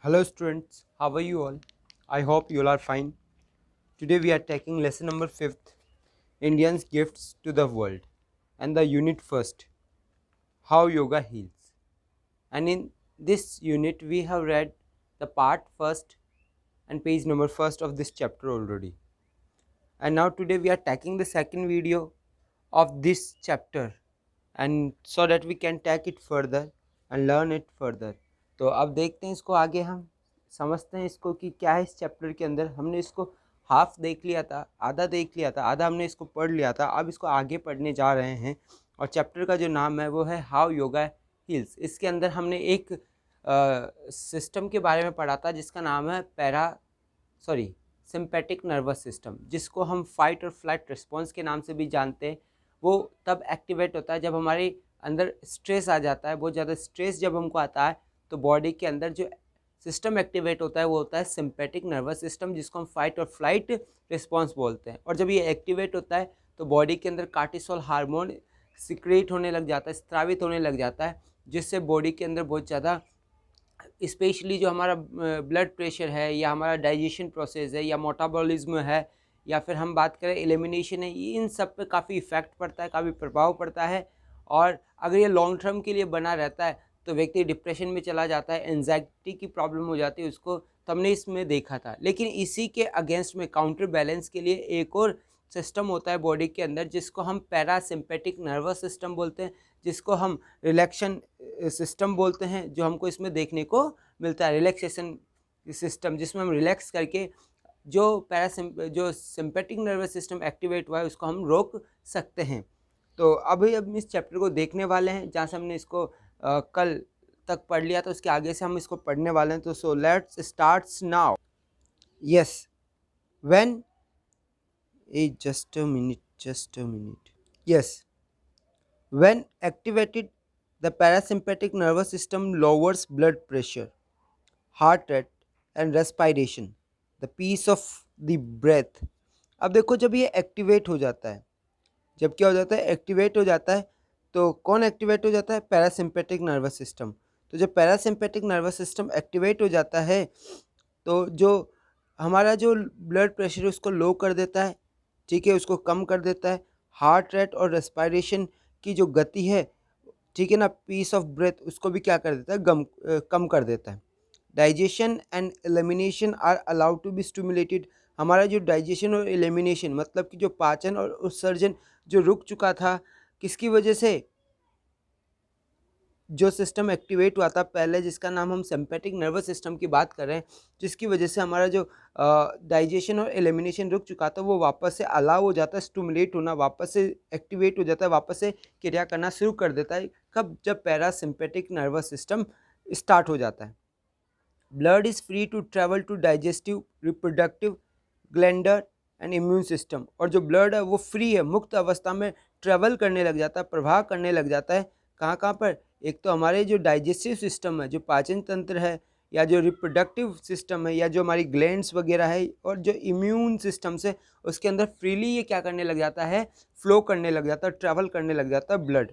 Hello students, how are you all? I hope you all are fine. Today we are taking lesson number 5th, Indians Gifts to the World, and the unit first, How Yoga Heals. And in this unit we have read the part first and page number first of this chapter already. And now today we are taking the second video of this chapter and so that we can take it further and learn it further. तो अब देखते हैं इसको आगे हम समझते हैं इसको कि क्या है इस चैप्टर के अंदर। हमने इसको हाफ देख लिया था, आधा देख लिया था, आधा हमने इसको पढ़ लिया था। अब इसको आगे पढ़ने जा रहे हैं और चैप्टर का जो नाम है वो है हाउ योगा हील्स। इसके अंदर हमने एक सिस्टम के बारे में पढ़ा था जिसका नाम है सिंपैथिक नर्वस सिस्टम, जिसको हम फाइट और फ्लाइट रिस्पॉन्स के नाम से भी जानते हैं। वो तब एक्टिवेट होता है जब हमारे अंदर स्ट्रेस आ जाता है। बहुत ज़्यादा स्ट्रेस जब हमको आता है तो बॉडी के अंदर जो सिस्टम एक्टिवेट होता है वो होता है सिंपैथिक नर्वस सिस्टम, जिसको हम फाइट और फ्लाइट रिस्पॉन्स बोलते हैं। और जब ये एक्टिवेट होता है तो बॉडी के अंदर कार्टिसोल हार्मोन सिक्रेट होने लग जाता है, स्रावित होने लग जाता है, जिससे बॉडी के अंदर बहुत ज़्यादा स्पेशली जो हमारा ब्लड प्रेशर है या हमारा डाइजेशन प्रोसेस है या मेटाबॉलिज्म है या फिर हम बात करें एलिमिनेशन है, इन सब पे काफ़ी इफ़ेक्ट पड़ता है, काफ़ी प्रभाव पड़ता है। और अगर ये लॉन्ग टर्म के लिए बना रहता है तो व्यक्ति डिप्रेशन में चला जाता है, एंजाइटी की प्रॉब्लम हो जाती है उसको। तो हमने इसमें देखा था। लेकिन इसी के अगेंस्ट में काउंटर बैलेंस के लिए एक और सिस्टम होता है बॉडी के अंदर जिसको हम पैरासिम्पेटिक नर्वस सिस्टम बोलते हैं, जिसको हम रिलैक्शन सिस्टम बोलते हैं, जो हमको इसमें देखने को मिलता है। रिलैक्सेशन सिस्टम जिसमें हम रिलैक्स करके जो सिंपैथिक नर्वस सिस्टम एक्टिवेट हुआ है उसको हम रोक सकते हैं। तो अभी अब इस चैप्टर को देखने वाले हैं जहाँ से हमने इसको कल तक पढ़ लिया, तो उसके आगे से हम इसको पढ़ने वाले हैं। तो so let's starts now. Yes, when just a minute. Yes, when activated, the parasympathetic nervous system lowers blood pressure, heart rate and respiration, the pace of the breath. अब देखो, जब ये एक्टिवेट हो जाता है, जब क्या हो जाता है, एक्टिवेट हो जाता है, तो कौन एक्टिवेट हो जाता है? पैरासिम्पेटिक नर्वस सिस्टम। तो जब पैरासिम्पेटिक नर्वस सिस्टम एक्टिवेट हो जाता है तो जो हमारा जो ब्लड प्रेशर है उसको लो कर देता है, ठीक है, उसको कम कर देता है। हार्ट रेट और रेस्पिरेशन की जो गति है, ठीक है ना, पीस ऑफ ब्रेथ, उसको भी क्या कर देता है? कम कर देता है। Digestion and elimination are allowed to be stimulated. हमारा जो डाइजेशन और एलिमिनेशन मतलब कि जो पाचन और उत्सर्जन जो रुक चुका था, किसकी वजह से? जो सिस्टम एक्टिवेट हुआ था पहले, जिसका नाम हम सिंपैथिक नर्वस सिस्टम की बात कर रहे हैं, जिसकी वजह से हमारा जो डाइजेशन और एलिमिनेशन रुक चुका था वो वापस से अलाउ हो जाता है, स्टिमुलेट होना, वापस से एक्टिवेट हो जाता है, वापस से क्रिया करना शुरू कर देता है। कब? जब पैरासिम्पेटिक नर्वस सिस्टम स्टार्ट हो जाता है। Blood is free to travel to digestive, reproductive, glandular and immune system. और जो ब्लड है वो फ्री है, मुक्त अवस्था में ट्रेवल करने लग जाता है, प्रवाह करने लग जाता है। कहाँ कहाँ पर? एक तो हमारे जो डाइजेस्टिव सिस्टम है, जो पाचन तंत्र है, या जो रिप्रोडक्टिव सिस्टम है, या जो हमारी ग्लैंड्स वगैरह है, और जो इम्यून सिस्टम से उसके अंदर फ्रीली ये क्या करने लग जाता है? फ्लो करने लग जाता है, ट्रैवल करने लग जाता है blood.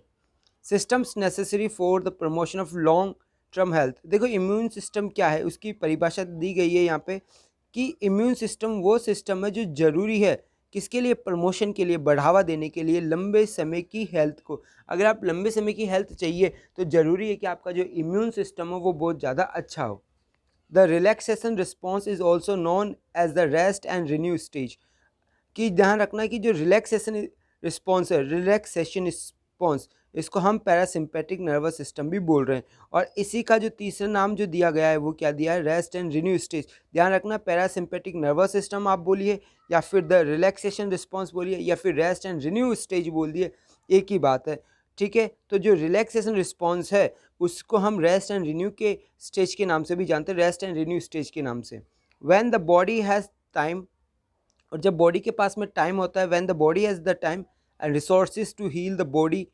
Systems necessary for the promotion of long term health. देखो, इम्यून सिस्टम क्या है उसकी परिभाषा दी गई है यहाँ पे कि इम्यून सिस्टम वो सिस्टम है जो ज़रूरी है किसके लिए? प्रमोशन के लिए, बढ़ावा देने के लिए, लंबे समय की हेल्थ को। अगर आप लंबे समय की हेल्थ चाहिए तो ज़रूरी है कि आपका जो इम्यून सिस्टम हो वो बहुत ज़्यादा अच्छा हो। The relaxation response is also known as the rest and renew stage. कि ध्यान रखना कि जो रिलैक्सेशन रिस्पॉन्स है, रिलैक्सेशन रिस्पॉन्स, इसको हम पैरासिम्पेटिक नर्वस सिस्टम भी बोल रहे हैं। और इसी का जो तीसरा नाम जो दिया गया है वो क्या दिया है? Rest and renew stage. ध्यान रखना, पैरासिम्पेटिक नर्वस सिस्टम आप बोलिए या फिर द रिलैक्सेशन रिस्पॉन्स बोलिए या फिर रेस्ट एंड रिन्यू स्टेज बोल दिए, एक ही बात है, ठीक है। तो जो रिलैक्सेशन रिस्पॉन्स है उसको हम रेस्ट एंड रिन्यू के स्टेज के नाम से भी जानते हैं, रेस्ट एंड रिन्यू स्टेज के नाम से। When the body has time, और जब बॉडी के पास में टाइम होता है, when the body has the time and resources to heal the body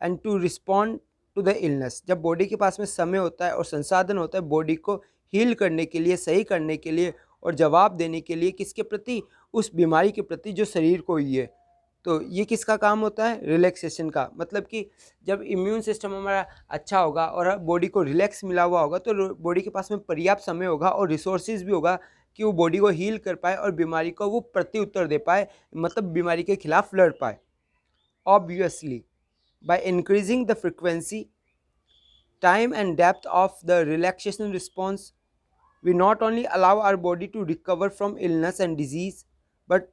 and to respond to the illness. जब बॉडी के पास में समय होता है और संसाधन होता है बॉडी को हील करने के लिए, सही करने के लिए और जवाब देने के लिए, किसके प्रति? उस बीमारी के प्रति जो शरीर को हुई है। तो ये किसका काम होता है? रिलैक्सेशन का। मतलब कि जब इम्यून सिस्टम हमारा अच्छा होगा और बॉडी को रिलैक्स मिला हुआ होगा तो बॉडी के पास में पर्याप्त समय होगा और रिसोर्सेज भी होगा कि वो बॉडी को हील कर पाए और बीमारी को वो प्रत्युत्तर दे पाए, मतलब बीमारी के खिलाफ लड़ पाए। Obviously by increasing the frequency, time and depth of the relaxation response, we not only allow our body to recover from illness and disease, but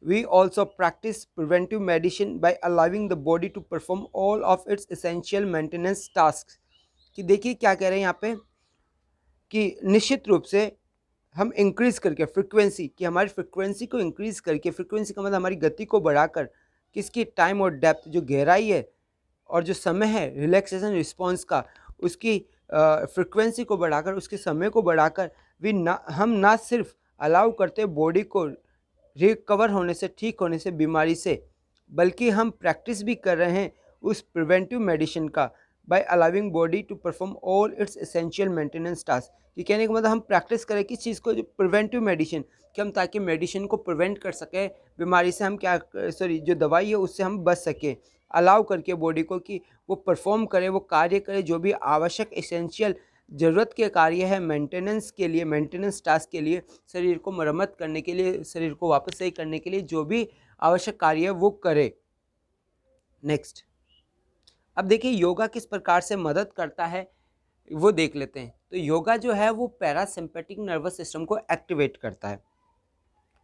we also practice preventive medicine by allowing the body to perform all of its essential maintenance tasks। कि देखिए क्या कह रहे हैं यहाँ पे कि निश्चित रूप से हम इंक्रीज करके फ्रिक्वेंसी, कि हमारी फ्रिक्वेंसी को इंक्रीज करके, फ्रिक्वेंसी का मतलब हमारी गति को बढ़ाकर, किसकी? टाइम और डेप्थ, जो गहराई है और जो समय है रिलैक्सेशन रिस्पॉन्स का, उसकी फ्रिक्वेंसी को बढ़ाकर, उसके समय को बढ़ाकर हम ना सिर्फ अलाउ करते बॉडी को रिकवर होने से, ठीक होने से बीमारी से, बल्कि हम प्रैक्टिस भी कर रहे हैं उस प्रिवेंटिव मेडिसिन का, by allowing body to perform all its essential maintenance task. कि कहने का मतलब हम प्रैक्टिस करें किस चीज़ को? जो प्रिवेंटिव मेडिसिन, कि हम ताकि मेडिसिन को प्रिवेंट कर सकें बीमारी से, हम क्या सॉरी जो दवाई है उससे हम बच सकें, अलाउ करके बॉडी को कि वो परफॉर्म करे, वो कार्य करे, जो भी आवश्यक एसेंशियल ज़रूरत के कार्य है मेंटेनेंस के लिए, मेंटेनेंस टास्क के लिए, शरीर को मरम्मत करने के लिए, शरीर को वापस सही करने के लिए जो भी आवश्यक कार्य है वो करे। नेक्स्ट, अब देखिए योगा किस प्रकार से मदद करता है वो देख लेते हैं। तो योगा जो है वो पैरासिम्पेटिक नर्वस सिस्टम को एक्टिवेट करता है।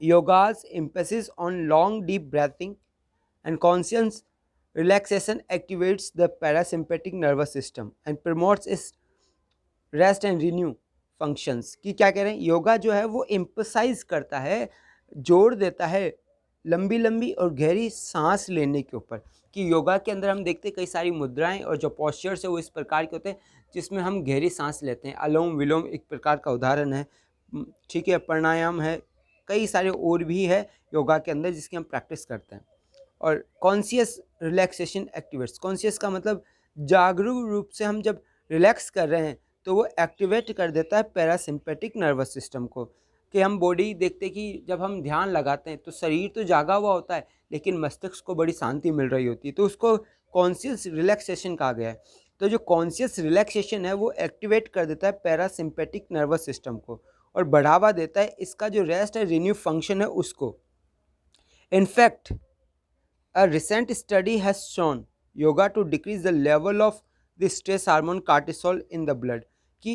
Yoga's emphasis on long deep breathing and conscious relaxation activates the parasympathetic nervous system and promotes its rest and renew functions। कि क्या कह रहे हैं? योगा जो है वो एम्फसाइज करता है, जोर देता है लंबी लंबी और गहरी सांस लेने के ऊपर। कि योगा के अंदर हम देखते हैं कई सारी मुद्राएं और जो पोस्चर्स है वो इस प्रकार के होते हैं जिसमें हम गहरी सांस लेते हैं। अलोम विलोम एक प्रकार का उदाहरण है, ठीक है, प्राणायाम है, कई सारे और भी है योगा के अंदर जिसकी हम प्रैक्टिस करते हैं। और कॉन्शियस रिलैक्सेशन एक्टिवेट्स, कॉन्शियस का मतलब जागरूक रूप से हम जब रिलैक्स कर रहे हैं तो वो एक्टिवेट कर देता है पैरासिम्पेटिक नर्वस सिस्टम को। कि हम बॉडी देखते कि जब हम ध्यान लगाते हैं तो शरीर तो जागा हुआ होता है लेकिन मस्तिष्क को बड़ी शांति मिल रही होती है, तो उसको कॉन्शियस रिलैक्सेशन कहा गया है। तो जो कॉन्शियस रिलैक्सेशन है वो एक्टिवेट कर देता है पैरासिम्पेटिक नर्वस सिस्टम को और बढ़ावा देता है इसका जो रेस्ट है रिन्यू फंक्शन है उसको। In fact A recent study has shown yoga to decrease the level of the stress hormone cortisol in the blood। कि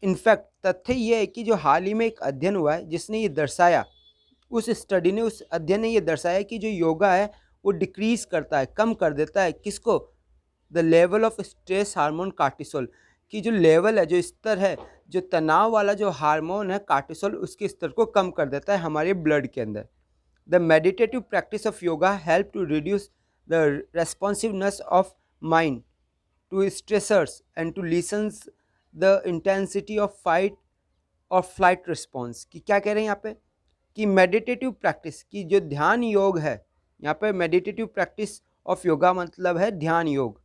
इनफैक्ट तथ्य ये है कि जो हाल ही में एक अध्ययन हुआ है जिसने ये दर्शाया, उस स्टडी ने, उस अध्ययन ने ये दर्शाया कि जो योगा है वो डिक्रीज करता है, कम कर देता है किसको? The level of stress hormone cortisol. कि जो लेवल है, जो स्तर है, जो तनाव वाला जो हार्मोन है कार्टिसोल, उसके स्तर को कम कर देता है हमारे ब्लड के अंदर। The meditative practice of yoga help to reduce the responsiveness of mind to stressors and to lessen the intensity of fight or flight response। कि क्या कह रहे हैं यहाँ पे? कि मेडिटेटिव प्रैक्टिस, की जो ध्यान योग है, यहाँ पे मेडिटेटिव प्रैक्टिस ऑफ योगा मतलब है ध्यान योग,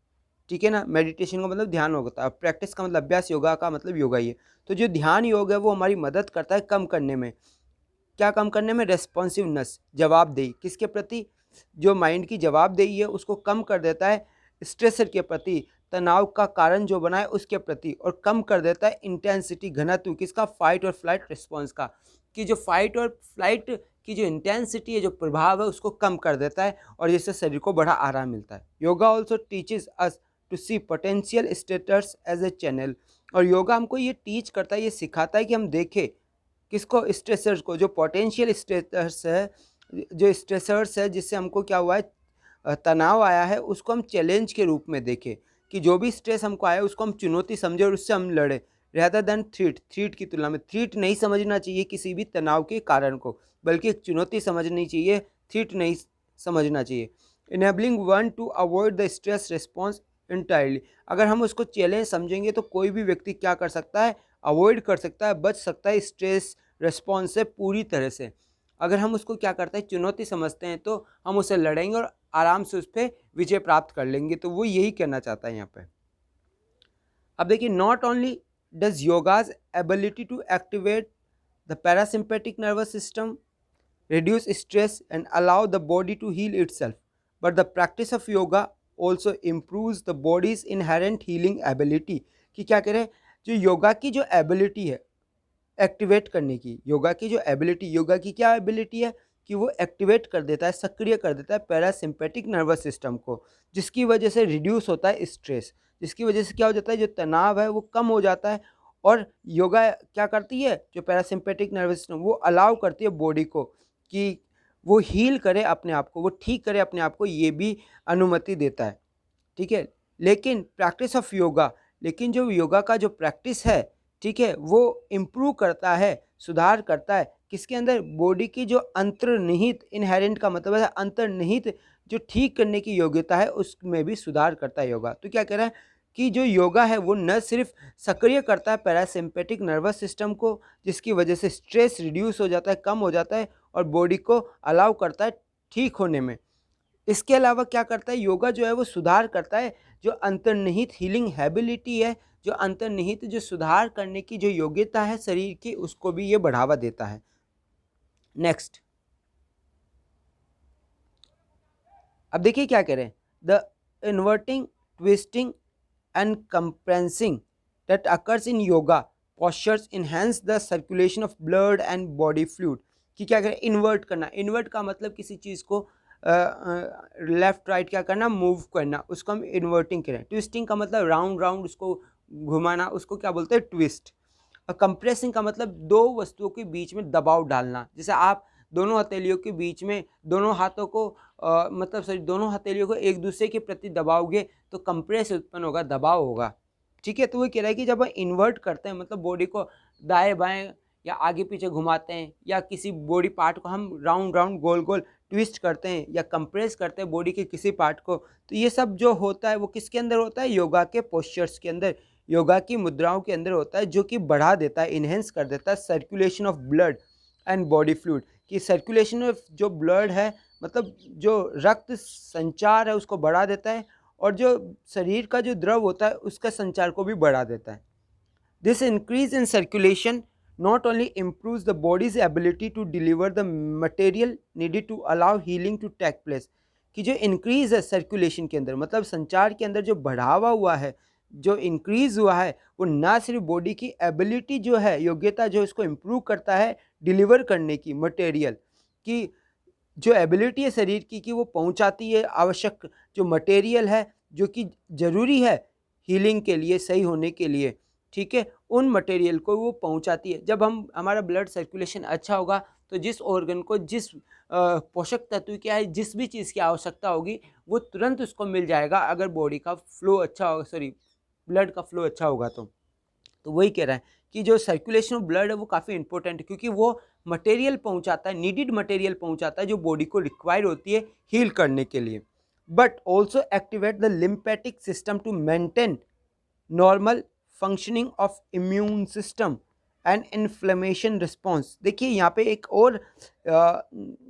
ठीक है ना। मेडिटेशन का मतलब ध्यान योग होता है, प्रैक्टिस का मतलब अभ्यास, योगा का मतलब योगा ही है। तो जो ध्यान योग है वो हमारी मदद करता है कम करने में, क्या कम करने में? रेस्पॉन्सिवनेस, जवाबदेही किसके प्रति? जो माइंड की जवाबदेही है उसको कम कर देता है स्ट्रेसर के प्रति, तनाव का कारण जो बना है उसके प्रति, और कम कर देता है इंटेंसिटी, घनत्व किसका? फाइट और फ्लाइट रिस्पॉन्स का। कि जो फाइट और फ्लाइट की जो इंटेंसिटी है, जो प्रभाव है, उसको कम कर देता है और जिससे शरीर को बड़ा आराम मिलता है। Yoga also teaches us to see potential status as a channel. और योगा हमको ये टीच करता है, ये सिखाता है कि हम देखें किसको? स्ट्रेसर्स को, जो पोटेंशियल स्ट्रेसर्स है, जो स्ट्रेसर्स है जिससे हमको क्या हुआ है, तनाव आया है, उसको हम चैलेंज के रूप में देखें। कि जो भी स्ट्रेस हमको आया उसको हम चुनौती समझे और उससे हम लड़े, रेदर देन थ्रीट की तुलना में। थ्रीट नहीं समझना चाहिए किसी भी तनाव के कारण को, बल्कि एक चुनौती समझनी चाहिए, थ्रीट नहीं समझना चाहिए। Enabling one two avoid the stress response entirely. अगर हम उसको चैलेंज समझेंगे तो कोई भी व्यक्ति क्या कर सकता है? अवॉइड कर सकता है, बच सकता है स्ट्रेस रिस्पॉन्स से पूरी तरह से। अगर हम उसको क्या करते हैं? चुनौती समझते हैं तो हम उसे लड़ेंगे और आराम से उस पर विजय प्राप्त कर लेंगे। तो वो यही कहना चाहता है यहाँ पे। अब देखिए, not only does yoga's ability to activate the parasympathetic nervous system, reduce stress and allow the body to heal itself, but the practice of yoga also improves the body's inherent healing ability. कि क्या कह रहे हैं, जो योगा की जो ability है activate करने की, योगा की जो एबिलिटी, योगा की क्या एबिलिटी है कि वो एक्टिवेट कर देता है, सक्रिय कर देता है पैरासिम्पेटिक नर्वस सिस्टम को, जिसकी वजह से रिड्यूस होता है स्ट्रेस, जिसकी वजह से क्या हो जाता है, जो तनाव है वो कम हो जाता है। और योगा क्या करती है, जो पैरासिम्पेटिक नर्वस सिस्टम वो अलाउ करती है बॉडी को कि वो हील करे अपने आप को, वो ठीक करे अपने आप को, ये भी अनुमति देता है। ठीक है, लेकिन प्रैक्टिस ऑफ योगा, लेकिन जो योगा का जो प्रैक्टिस है, ठीक है, वो इम्प्रूव करता है, सुधार करता है किसके अंदर, बॉडी की जो अंतर्निहित, इनहेरेंट का मतलब है अंतर्निहित जो ठीक करने की योग्यता है, उसमें भी सुधार करता है योगा। तो क्या कह रहा है कि जो योगा है वो न सिर्फ सक्रिय करता है पैरासिम्पेटिक नर्वस सिस्टम को, जिसकी वजह से स्ट्रेस रिड्यूस हो जाता है, कम हो जाता है, और बॉडी को अलाउ करता है ठीक होने में। इसके अलावा क्या करता है, योगा जो है वो सुधार करता है जो अंतर्निहित हीलिंग एबिलिटी है, जो अंतर्निहित जो सुधार करने की जो योग्यता है शरीर की, उसको भी ये बढ़ावा देता है। नेक्स्ट, अब देखिए क्या कह रहे हैं, the inverting, twisting and compressing that occurs in yoga postures enhance the circulation of blood and body fluid। कि क्या करें, इन्वर्ट करना, इन्वर्ट का मतलब किसी चीज़ को लेफ्ट राइट क्या करना, मूव करना, उसको हम इन्वर्टिंग करें। ट्विस्टिंग का मतलब राउंड राउंड उसको घुमाना, उसको क्या बोलते हैं, ट्विस्ट। और कंप्रेसिंग का मतलब दो वस्तुओं के बीच में दबाव डालना, जैसे आप दोनों हथेलियों के बीच में दोनों हाथों को मतलब सॉरी दोनों हथेलियों को एक दूसरे के प्रति दबाओगे तो कंप्रेस उत्पन्न होगा, दबाव होगा। ठीक है, तो वो कह रहा है कि जब हम इन्वर्ट करते हैं मतलब बॉडी को दाएं बाएं या आगे पीछे घुमाते हैं, या किसी बॉडी पार्ट को हम राउंड राउंड गोल गोल ट्विस्ट करते हैं या कंप्रेस करते हैं बॉडी के किसी पार्ट को, तो ये सब जो होता है वो किसके अंदर होता है, योगा के पोस्चर्स के अंदर, योगा की मुद्राओं के अंदर होता है, जो कि बढ़ा देता है, इन्हेंस कर देता है circulation of blood and body fluid. कि सर्कुलेशन ऑफ जो ब्लड है मतलब जो रक्त संचार है उसको बढ़ा देता है, और जो शरीर का जो द्रव होता है उसका संचार को भी बढ़ा देता है। This increase in circulation not only improves the body's ability to deliver the material needed to allow healing to take place। कि जो इंक्रीज है सर्कुलेशन के अंदर मतलब संचार के अंदर जो बढ़ावा हुआ है, जो इंक्रीज हुआ है, वो ना सिर्फ बॉडी की एबिलिटी जो है, योग्यता जो इसको इम्प्रूव करता है डिलीवर करने की मटेरियल की, जो एबिलिटी है शरीर की कि वो पहुंचाती है आवश्यक जो मटेरियल है जो कि ज़रूरी है हीलिंग के लिए, सही होने के लिए, ठीक है, उन मटेरियल को वो पहुंचाती है। जब हम हमारा ब्लड सर्कुलेशन अच्छा होगा तो जिस ऑर्गन को जिस पोषक तत्व की है, जिस भी चीज़ की आवश्यकता होगी वो तुरंत उसको मिल जाएगा, अगर बॉडी का फ्लो अच्छा होगा, सॉरी ब्लड का फ्लो अच्छा होगा तो वही कह रहा है कि जो सर्कुलेशन ऑफ ब्लड है वो काफ़ी इंपॉर्टेंट है, क्योंकि वो मटेरियल पहुंचाता है, नीडिड मटेरियल पहुंचाता है जो बॉडी को रिक्वायर होती है हील करने के लिए। But also activate the lymphatic system to maintain normal functioning of immune system and inflammation response. देखिए यहाँ पे एक और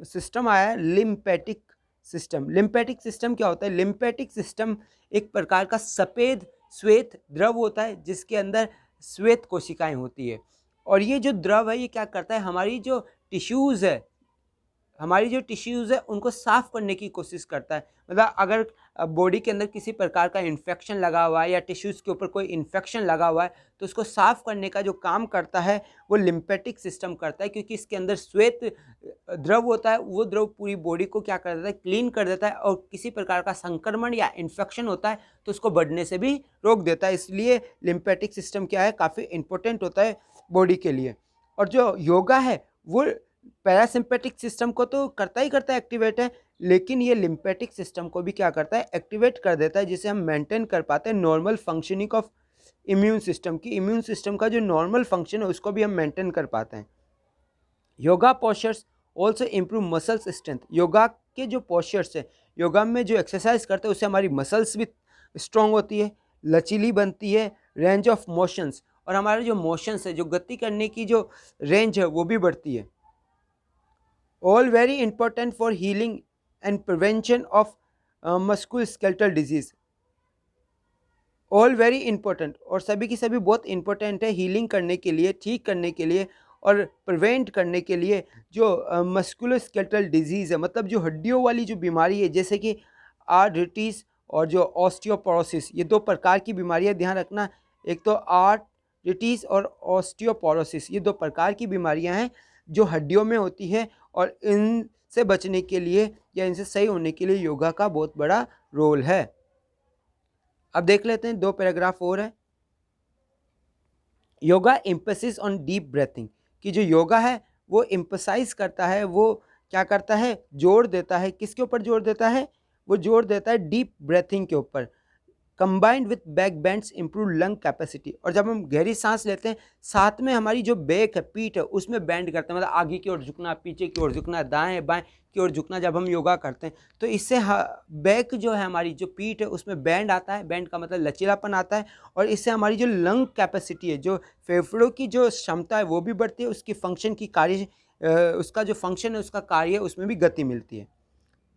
सिस्टम आया है, लिम्फेटिक सिस्टम। लिम्फेटिक सिस्टम क्या होता है, लिम्फेटिक सिस्टम एक प्रकार का सफ़ेद श्वेत द्रव होता है जिसके अंदर श्वेत कोशिकाएं होती है, और ये जो द्रव है ये क्या करता है, हमारी जो टिश्यूज़ है, हमारी जो टिश्यूज़ है उनको साफ़ करने की कोशिश करता है। मतलब अगर बॉडी के अंदर किसी प्रकार का इन्फेक्शन लगा हुआ है या टिश्यूज़ के ऊपर कोई इन्फेक्शन लगा हुआ है तो उसको साफ़ करने का जो काम करता है वो लिम्फेटिक सिस्टम करता है, क्योंकि इसके अंदर श्वेत द्रव होता है, वो द्रव पूरी बॉडी को क्या कर देता है, क्लीन कर देता है, और किसी प्रकार का संक्रमण या इन्फेक्शन होता है तो उसको बढ़ने से भी रोक देता है। इसलिए लिम्फेटिक सिस्टम क्या है, काफ़ी इंपॉर्टेंट होता है बॉडी के लिए। और जो योगा है वो पैरासिम्पेटिक सिस्टम को तो करता ही करता है एक्टिवेट है, लेकिन ये लिम्फेटिक सिस्टम को भी क्या करता है, एक्टिवेट कर देता है, जिसे हम मेंटेन कर पाते हैं normal functioning of immune system की, इम्यून सिस्टम का जो नॉर्मल फंक्शन है उसको भी हम मेंटेन कर पाते हैं। Yoga postures also improve muscles strength. Yoga के जो पोस्चर्स है, योगा में जो एक्सरसाइज करते हैं उससे हमारी मसल्स भी स्ट्रॉन्ग होती है, लचीली बनती है, रेंज ऑफ मोशंस, और हमारे जो मोशंस है, जो गति करने की जो रेंज है वो भी बढ़ती है। All very important for healing and prevention of musculoskeletal disease. All very important, और सभी की सभी बहुत इंपॉर्टेंट है हीलिंग करने के लिए, ठीक करने के लिए और प्रिवेंट करने के लिए जो मस्कुलोस्केलेटल डिजीज़ है, मतलब जो हड्डियों वाली जो बीमारी है, जैसे कि आर्थराइटिस और जो ऑस्टियोपोरोसिस, ये 2 प्रकार की बीमारियां ध्यान रखना। एक तो आर्थराइटिस और ऑस्टियोपोरोसिस, ये 2 प्रकार की बीमारियां हैं जो हड्डियों में होती है, और इनसे बचने के लिए या इनसे सही होने के लिए योगा का बहुत बड़ा रोल है। अब देख लेते हैं 2 पैराग्राफ और है। Yoga emphasis on deep breathing, कि जो योगा है वो एम्फसाइज करता है, वो क्या करता है, जोर देता है, किसके ऊपर जोर देता है, वो जोर देता है डीप ब्रीथिंग के ऊपर। Combined with back bends improve lung capacity, और जब हम गहरी सांस लेते हैं साथ में हमारी जो बैक है, पीठ है, उसमें बैंड करते हैं, मतलब आगे की ओर झुकना, पीछे की ओर झुकना, दाएं बाएं की ओर झुकना, जब हम योगा करते हैं तो इससे बैक जो है, हमारी जो पीठ है, उसमें बैंड आता है, बैंड का मतलब लचीलापन आता है, और इससे हमारी जो लंग कैपेसिटी है, जो फेफड़ों की जो क्षमता है वो भी बढ़ती है, उसकी फंक्शन की कार्य उसका जो फंक्शन है, उसका कार्य है, उसमें भी गति मिलती है।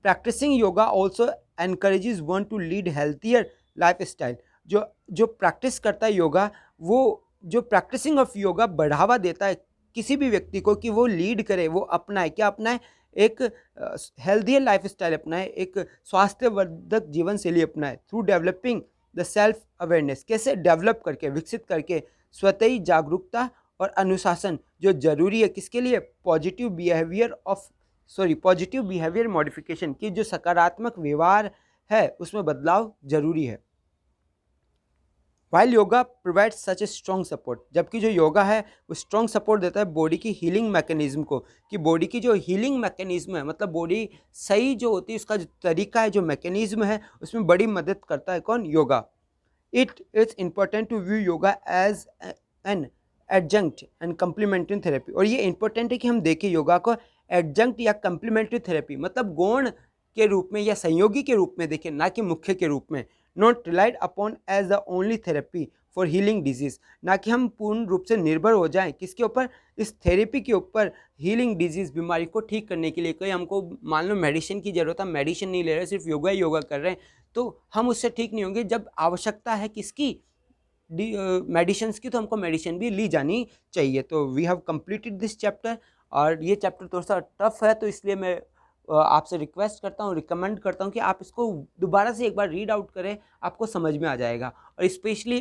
Practicing yoga also encourages one to lead healthier lifestyle, जो प्रैक्टिस करता है योगा, वो जो प्रैक्टिसिंग ऑफ योगा बढ़ावा देता है किसी भी व्यक्ति को कि वो लीड करे, वो अपनाए, क्या अपनाए, एक हेल्थियर लाइफ स्टाइल अपनाए, एक स्वास्थ्यवर्धक जीवन शैली अपनाए, through developing the self awareness, कैसे डेवलप करके, विकसित करके स्वतः जागरूकता और अनुशासन जो जरूरी है, किसके लिए, पॉजिटिव बिहेवियर मॉडिफिकेशन, की जो सकारात्मक व्यवहार है उसमें बदलाव जरूरी है। While yoga provide such a strong support, जबकि जो योगा है वो स्ट्रॉन्ग सपोर्ट देता है बॉडी की हीलिंग मैकेनिज्म को, कि बॉडी की जो हीलिंग मैकेनिज्म है, मतलब बॉडी सही जो होती है उसका जो तरीका है, जो मैकेनिज्म है, उसमें बड़ी मदद करता है कौन, yoga. It is important to view yoga as an adjunct and complementary therapy, और ये इंपॉर्टेंट है कि हम देखें योगा को एडजंक्ट या कम्प्लीमेंट्री थेरेपी, मतलब गौण के रूप में या सहयोगी के रूप में देखें, ना कि मुख्य के रूप में। Not relied upon as the only therapy for healing disease, ना कि हम पूर्ण रूप से निर्भर हो जाएं किसके ऊपर, इस थेरेपी के ऊपर, हीलिंग डिजीज, बीमारी को ठीक करने के लिए। कोई हमको मान लो मेडिसिन की जरूरत है, मेडिसिन नहीं ले रहे, सिर्फ योगा कर रहे हैं, तो हम उससे ठीक नहीं होंगे। जब आवश्यकता है किसकी, मेडिसिन की, तो हमको मेडिसिन भी ली जानी चाहिए। तो we have completed this chapter, और ये चैप्टर थोड़ा सा टफ है, तो इसलिए मैं आपसे रिक्वेस्ट करता हूँ, रिकमेंड करता हूँ कि आप इसको दोबारा से एक बार रीड आउट करें, आपको समझ में आ जाएगा। और स्पेशली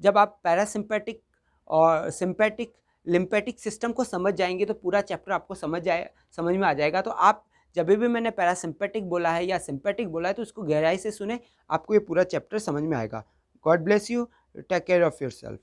जब आप पैरासिम्पैटिक और सिम्पैटिक लिम्पैटिक सिस्टम को समझ जाएंगे तो पूरा चैप्टर आपको समझ में आ जाएगा। तो आप जब भी मैंने पैरासिम्पैटिक बोला है या सिम्पैटिक बोला है तो उसको गहराई से सुने, आपको ये पूरा चैप्टर समझ में आएगा। God bless you, take care of yourself.